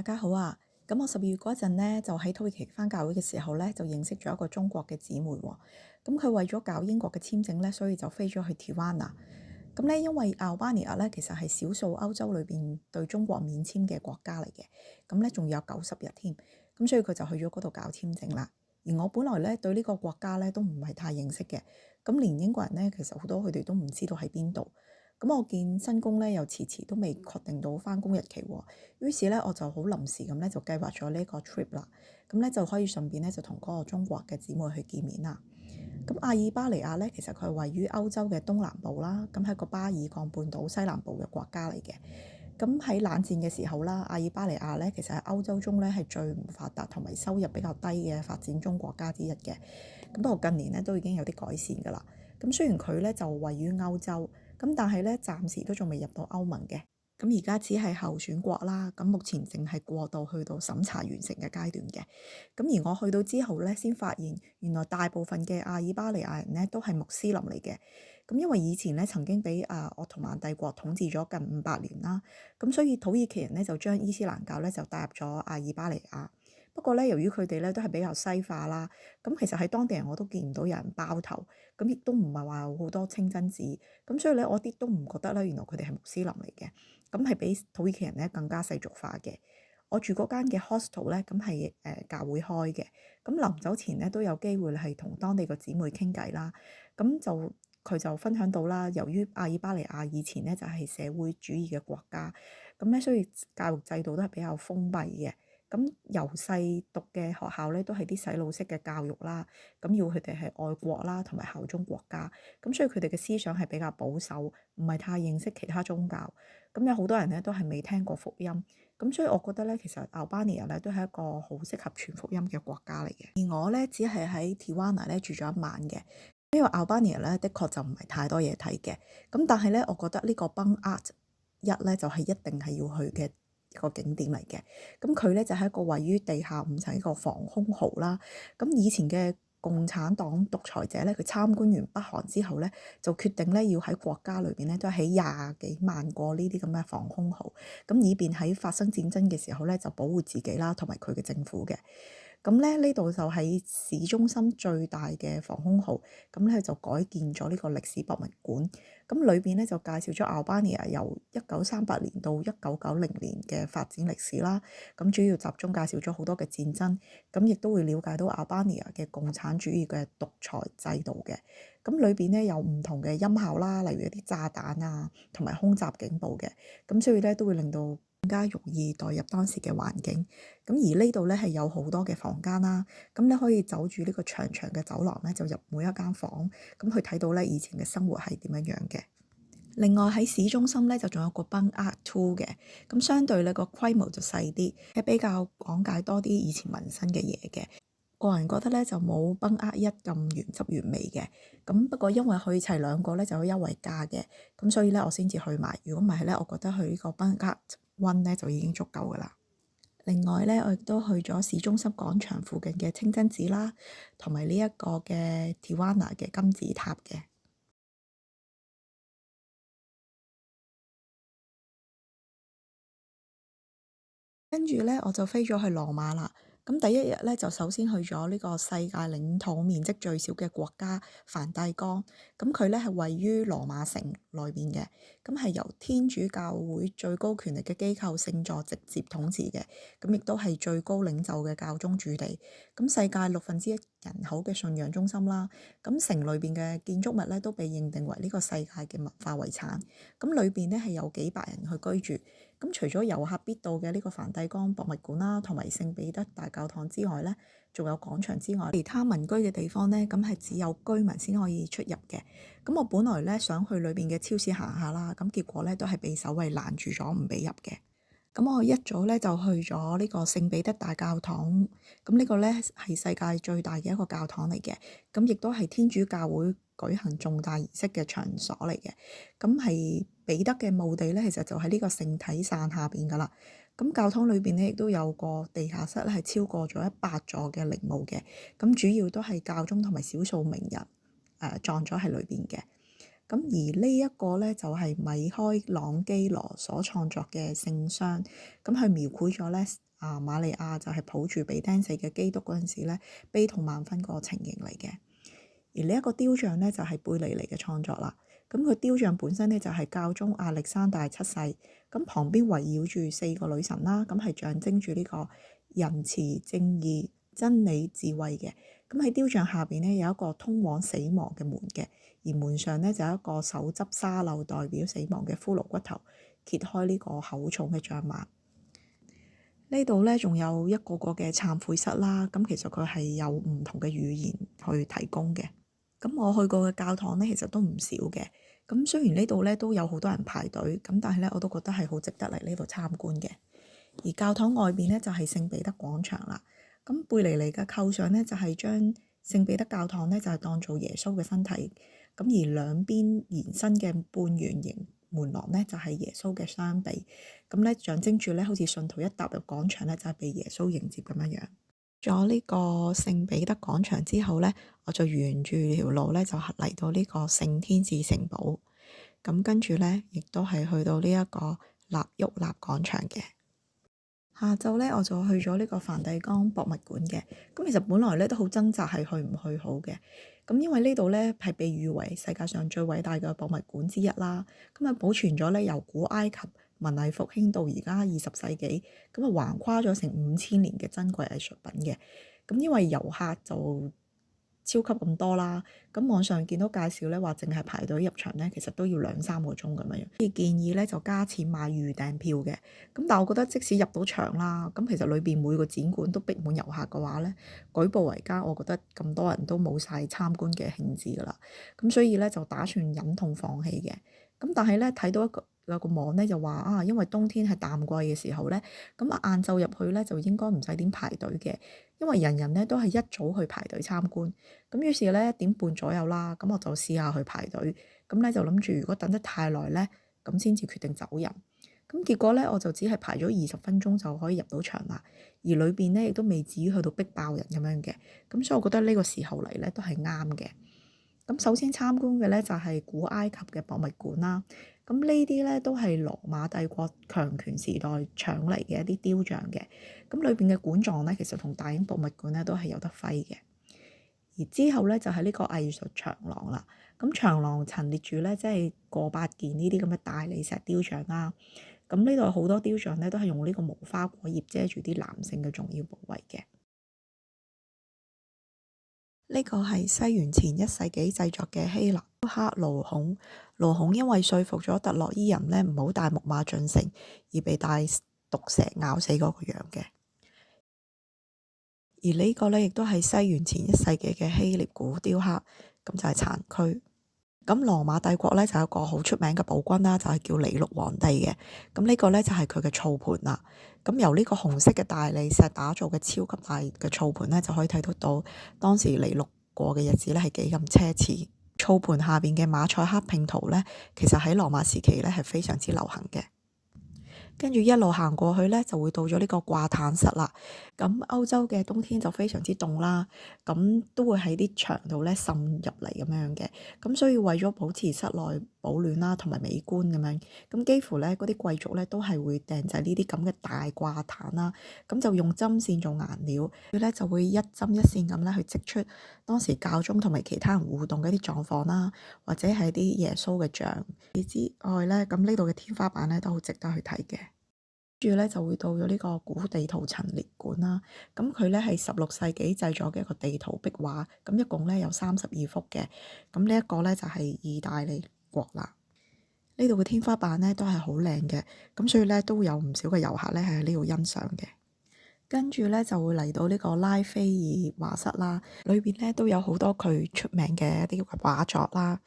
家好啊！咁我12月嗰陣呢，就喺土耳其返教會嘅時候呢，就認識咗一個中國嘅姊妹喎。咁佢為咗搞英國嘅簽證呢，所以就飛咗去 Tirana。咁呢，因為 Albania 呢，其實係少數歐洲裏邊對中國免簽嘅國家嚟嘅。咁呢，仲有90日添。咁所以佢就去咗嗰度搞簽證啦。而我本來呢，對呢個國家呢，都唔係太認識嘅。咁連英國人呢，其實好多佢哋都唔知道喺邊度。咁我見新工咧又遲遲都未確定到返工日期喎，於是咧我就好臨時咁咧就計劃咗呢個 trip 啦，咁咧就可以順便咧就同嗰個中國嘅姊妹去見面啦。咁阿爾巴尼亞咧其實佢係位於歐洲嘅東南部啦，咁係個巴爾幹半島西南部嘅國家嚟嘅。咁喺冷戰嘅時候啦，阿爾巴尼亞咧其實喺歐洲中咧係最唔發達同埋收入比較低嘅發展中國家之一嘅。咁不過近年咧都已經有啲改善㗎啦。咁雖然佢咧就位於歐洲，咁但係咧暫時都仲未入到歐盟嘅。咁而家只係候選國啦，咁目前淨係過渡去到審查完成嘅階段嘅。咁而我去到之後咧，先發現原來大部分嘅阿爾巴尼亞人咧都係穆斯林嚟嘅。咁因為以前咧曾經俾鄂圖曼帝國統治咗近500年啦，咁所以土耳其人咧就將伊斯蘭教咧就帶入咗阿爾巴尼亞。不過咧，由於佢哋咧都係比較西化啦，咁其實喺當地人我都見唔到有人包頭，咁亦都唔係話好多清真寺，咁所以咧我啲都唔覺得咧原來佢哋係穆斯林嚟嘅，咁係比土耳其人咧更加世俗化嘅。我住嗰間嘅 hostel 咧，咁係教會開嘅，咁臨走前咧都有機會係同當地個姊妹傾偈啦，咁就佢就分享到啦，由於阿爾巴尼亞以前咧就係社會主義嘅國家，咁咧所以教育制度都係比較封閉嘅。咁由細讀嘅學校咧，都係啲洗腦式嘅教育啦。咁要佢哋係愛國啦，同埋效忠國家。咁所以佢哋嘅思想係比較保守，唔係太認識其他宗教。咁有好多人咧都係未聽過福音。咁所以我覺得咧，其實 Albania 咧都係一個好適合傳福音嘅國家嚟嘅。而我咧只係喺 Tirana 咧住咗一晚嘅，因為 Albania 咧的確就唔係太多嘢睇嘅。咁但係咧，我覺得呢個 Banat 1咧就係一定係要去嘅一個景點嚟嘅。咁佢咧就係一個位於地下5層一個防空壕啦。咁以前嘅共產黨獨裁者咧，佢參觀完北韓之後咧，就決定咧要喺國家裏邊咧都起20幾萬個呢啲咁嘅防空壕，咁以便喺發生戰爭嘅時候咧就保護自己啦，同埋佢嘅政府嘅。咁咧呢度就喺市中心最大嘅防空壕，咁咧就改建咗呢個歷史博物館。咁裏邊咧就介紹咗 Albania 由1938年到1990年嘅發展歷史啦。咁主要集中介紹咗好多嘅戰爭，咁亦都會了解到 Albania 嘅共產主義嘅獨裁制度嘅。咁裏邊咧有唔同嘅音效啦，例如一啲炸彈啊，同埋空襲警報嘅。咁所以咧都會令到更加容易代入當時嘅環境。咁而呢度咧係有好多嘅房間啦，咁你可以走住呢個長長嘅走廊咧，就入每一間房，咁去睇到咧以前嘅生活係點樣樣嘅。另外喺市中心咧就仲有個 Banat 2嘅，咁相對咧個規模就細啲，係比較講解多啲以前民生嘅嘢嘅。個人覺得咧就冇 Banat 1咁原汁原味嘅，咁不過因為去齊兩個咧就有優惠價嘅，咁所以咧我先至去埋。如果唔係咧，我覺得去呢個 Banat 1咧就已經足夠噶啦。另外咧，我亦都去咗市中心廣場附近嘅清真寺啦，同埋呢一個嘅 Tirana 嘅金字塔嘅。跟住咧，我就飛咗去羅馬啦。咁第一日咧，就首先去咗呢個世界領土面積最小嘅國家梵蒂岡。咁佢咧係位於羅馬城內邊嘅，咁係由天主教會最高權力嘅機構聖座直接統治嘅。咁亦都係最高領袖嘅教宗主地。咁世界1/6人口嘅信仰中心啦。咁城裏邊嘅建築物咧都被認定為呢個世界嘅文化遺產。咁裏邊咧係有幾百人去居住。咁除咗遊客必到嘅呢個梵蒂岡博物館啦，同埋聖彼得大教堂之外咧，仲有廣場之外，其他民居嘅地方咧，咁係只有居民先可以出入嘅。咁我本來咧想去裏邊嘅超市行下啦，咁結果咧都係被守衛攔住咗，唔俾入嘅。咁我一早咧就去咗呢個聖彼得大教堂，咁呢個咧係世界最大嘅一個教堂嚟嘅，咁亦都係天主教會舉行重大儀式嘅場所嚟嘅。咁係彼得嘅墓地咧，其實就喺呢個聖體傘下邊噶啦。咁教堂裏邊咧亦都有個地下室咧，係超過咗100座嘅陵墓嘅。咁主要都係教宗同埋少數名人葬咗喺裏邊嘅。咁而呢一個咧就係米開朗基羅所創作嘅聖殤，咁佢描繪咗咧瑪利亞就係抱住被釘死嘅基督嗰陣時咧悲痛萬分嗰個情形嚟嘅。而呢一個雕像咧就係貝尼尼嘅創作啦。咁佢雕像本身咧就係教宗亞歷山大七世，咁旁邊圍繞住4個女神啦，咁係象徵住呢個仁慈、正義、真理、智慧嘅。咁喺雕像下邊咧有一個通往死亡嘅門嘅，而門上咧就有一個手執沙漏代表死亡嘅骷髏骨頭，揭開呢個厚重嘅帳幔。呢度咧仲有一個個嘅懺悔室啦，咁其實佢係有唔同嘅語言去提供嘅。咁我去過嘅教堂咧，其實都唔少嘅。咁雖然呢度咧都有好多人排隊，咁但係咧我都覺得係好值得嚟呢度參觀嘅。而教堂外邊咧就係聖彼得廣場啦。咁貝尼尼嘅構想咧就係將聖彼得教堂咧就係當做耶穌嘅身體，咁而兩邊延伸嘅半圓形門廊咧就係耶穌嘅雙臂，咁咧象徵住咧好似信徒一踏入廣場咧就係被耶穌迎接咁樣樣。咗呢個聖彼得廣場之後咧，我就沿住條路咧就嚟到呢個聖天使城堡，咁跟住咧亦都係去到呢一個納沃納廣場嘅。下晝咧我就去咗呢個梵蒂岡博物館嘅，咁其實本來咧都好掙扎係去唔去好嘅，咁因為呢度咧係被譽為世界上最偉大嘅博物館之一啦，咁啊保存咗咧由古埃及文藝復興到而家20世紀，咁啊橫跨咗成5000年嘅珍貴藝術品嘅，咁因為遊客就超級咁多啦，咁網上見到介紹咧話淨係排隊入場咧，其實都要2-3個鐘咁樣，所以建議咧就加錢買預訂票嘅。咁但係我覺得即使入到場啦，咁其實裏邊每個展館都逼滿遊客嘅話咧，舉步維艱，我覺得咁多人都冇晒參觀嘅興致㗎啦。咁所以咧就打算忍痛放棄嘅。咁但係咧睇到有個網咧就話因為冬天係淡季嘅時候咧，咁晏晝入去咧就應該唔使點排隊嘅，因為人人咧都係一早去排隊參觀。咁於是咧1點半左右啦，咁我就試下去排隊，咁咧就諗住如果等得太耐咧，咁先至決定走人。咁結果咧我就只係排咗20分鐘就可以入到場啦，而裏邊咧亦都未至於去到逼爆人咁樣嘅，咁所以我覺得呢個時候嚟咧都係啱嘅。咁首先參觀嘅咧就係古埃及嘅博物館啦，咁呢啲咧都係羅馬帝國強權時代搶嚟嘅一啲雕像嘅，咁裏邊嘅館藏咧其實同大英博物館咧都係有得揮嘅。而之後咧就係呢個藝術長廊啦，咁長廊陳列住咧即係過百件呢啲咁嘅大理石雕像啦，咁呢度好多雕像咧都係用呢個無花果葉遮住啲男性嘅重要部位嘅。呢個係西元前1世紀製作嘅希臘雕刻盧孔，盧孔因為說服咗特洛伊人咧唔好帶木馬進城，而被大毒蛇咬死嗰個樣嘅。而呢個咧亦都係西元前1世紀嘅希臘古雕刻，咁就係殘軀。咁羅馬帝國咧就有個好出名嘅暴君啦，就係叫尼祿皇帝嘅。咁呢個咧就係佢嘅澡盤啦。咁由呢個紅色嘅大理石打造嘅超級大嘅澡盤咧，就可以睇得到當時尼祿過嘅日子咧係幾咁奢侈。澡盤下邊嘅馬賽克拼圖咧，其實喺羅馬時期咧係非常之流行嘅。跟住一路行過去咧，就會到咗呢個掛毯室啦。咁歐洲嘅冬天就非常之凍啦，咁都會喺啲牆度咧滲入嚟咁樣嘅。咁所以為咗保持室內保暖啦，同埋美觀咁樣，咁幾乎咧嗰啲貴族咧都係會訂製呢啲咁嘅大掛毯啦。咁就用針線做顏料，佢咧就會一針一線咁咧去織出當時教宗同埋其他人互動嘅一啲狀況啦，或者係啲耶穌嘅像。之外咧，咁呢度嘅天花板咧都好值得去睇嘅。跟住咧就會到咗呢個古地圖陳列館啦。咁佢咧係16世紀製作嘅一個地圖壁畫，咁一共咧有32幅嘅。咁呢一個咧就係意大利國啦。呢度嘅天花板咧都係好靚嘅，咁所以咧都有唔少嘅遊客咧係喺呢度欣賞嘅。跟住咧就會嚟到呢個拉斐爾畫室啦，裏邊咧都有好多佢出名嘅一啲畫作啦。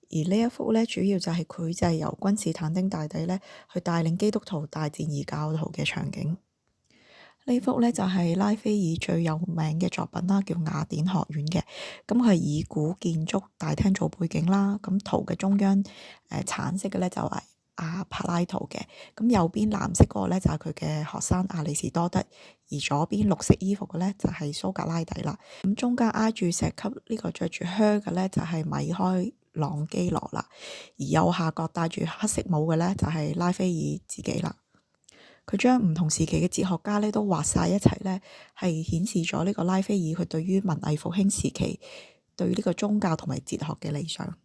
而呢一幅咧，主要就係繪製由君士坦丁大帝咧去帶領基督徒大戰異教徒嘅場景。呢幅咧就係拉斐爾最有名嘅作品啦，叫雅典學院嘅。咁佢係以古建築大廳做背景啦。咁圖嘅中央橙色嘅咧就係柏拉圖嘅。咁右邊藍色嗰個咧就係佢嘅學生亞里士多德，而左邊綠色衣服嘅咧就係蘇格拉底啦。咁中間挨住石級呢個着住靴嘅咧就係米開朗基羅啦，而右下角戴住黑色帽嘅咧就係拉斐爾自己啦。佢將唔同時期嘅哲學家咧都畫晒一齊咧，係顯示咗呢個拉斐爾佢對於文藝復興時期對於呢個宗教同埋哲學嘅理想。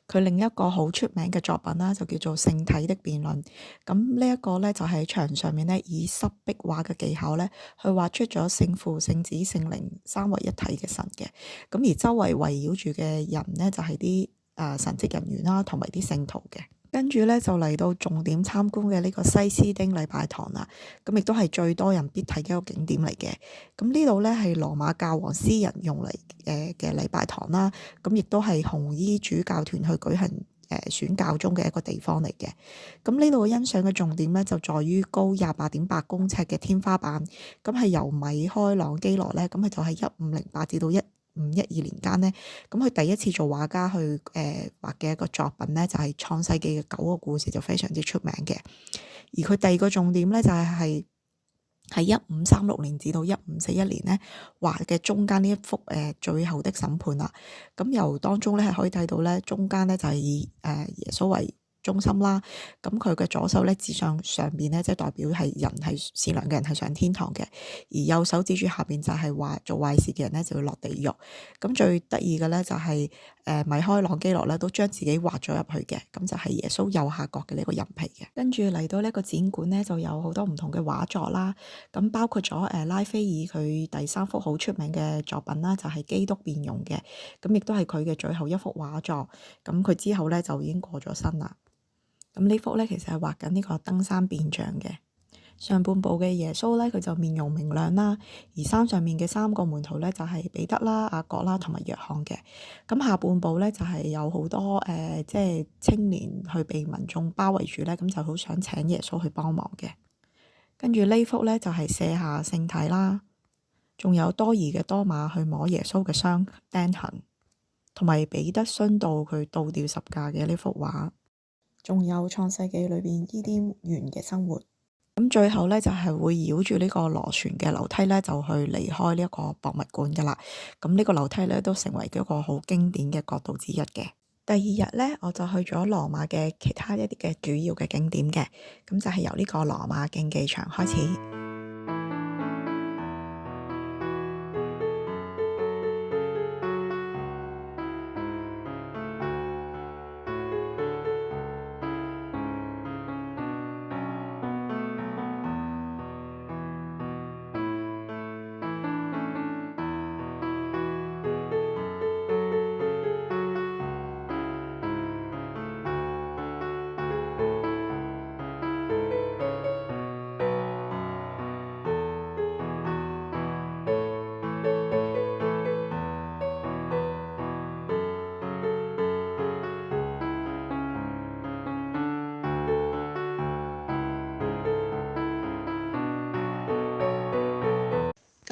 佢另一個好出名嘅作品啦，就叫做《聖體的辯論》。咁呢一個咧就喺牆上面咧以濕壁畫嘅技巧咧，去畫出咗聖父、聖子、聖靈三位一體嘅神嘅。咁而周圍圍繞住嘅人呢，就係啲神職人員啦，同埋啲聖徒嘅。跟住咧就嚟到重點參觀嘅呢個西斯丁禮拜堂啦，咁亦都係最多人必睇嘅一個景點嚟嘅。咁呢度咧係羅馬教皇私人用嚟嘅禮拜堂啦，咁亦都係紅衣主教團去舉行選教宗嘅一個地方嚟嘅。咁呢度欣賞嘅重點咧就在於高28.8公尺嘅天花板，咁係由米開朗基羅咧，咁佢就係1508至到1512年間呢，咁佢第一次做畫家去畫嘅一個作品呢，就係創世紀嘅9個故事，就非常之出名嘅。而佢第二個重點呢，就係喺1536年至到1541年呢畫嘅中間呢一幅最後的審判啦。咁由當中呢係可以睇到呢，中間呢就係以耶穌為中心啦，咁佢嘅左手咧指向上邊咧，即係代表係人係善良嘅人係上天堂嘅，而右手指住下邊就係話做壞事嘅人咧就會落地獄。咁最得意嘅咧就係米開朗基羅咧都將自己畫咗入去嘅，咁就係耶穌右下角嘅呢個人皮嘅。跟住嚟到呢個展館咧就有好多唔同嘅畫作啦，咁包括咗拉斐爾佢第3幅好出名嘅作品啦，就係基督變容嘅，咁亦都係佢嘅最後一幅畫作。咁佢之後咧就已經過咗身啦。咁呢幅咧其實係畫緊呢個登山變像嘅。上半部嘅耶穌咧佢就面容明亮啦，而山上面嘅3個門徒咧就係彼得啦、雅各啦同埋約翰嘅。咁下半部咧就係有好多即係青年去被民眾包圍住咧，咁就好想請耶穌去幫忙嘅。跟住呢幅咧就係卸下聖體啦，仲有多疑嘅多馬去摸耶穌嘅傷釘痕，同埋彼得殉道佢倒吊十架嘅呢幅畫。仲有創世紀裏邊伊甸園嘅生活，咁最後咧就係會繞住呢個螺旋嘅樓梯咧就去離開呢一個博物館噶啦。咁呢個樓梯咧都成為一個好經典嘅角度之一嘅。第2日咧我就去咗羅馬嘅其他一啲嘅主要嘅景點嘅，咁就係由呢個羅馬競技場開始。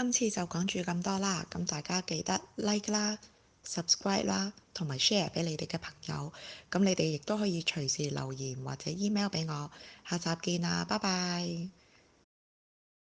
今次就講住咁多啦，咁大家記得 like 啦、subscribe 啦，同埋 share 俾你哋嘅朋友。咁你哋亦都可以隨時留言或者 email 俾我。下集見啦，拜拜。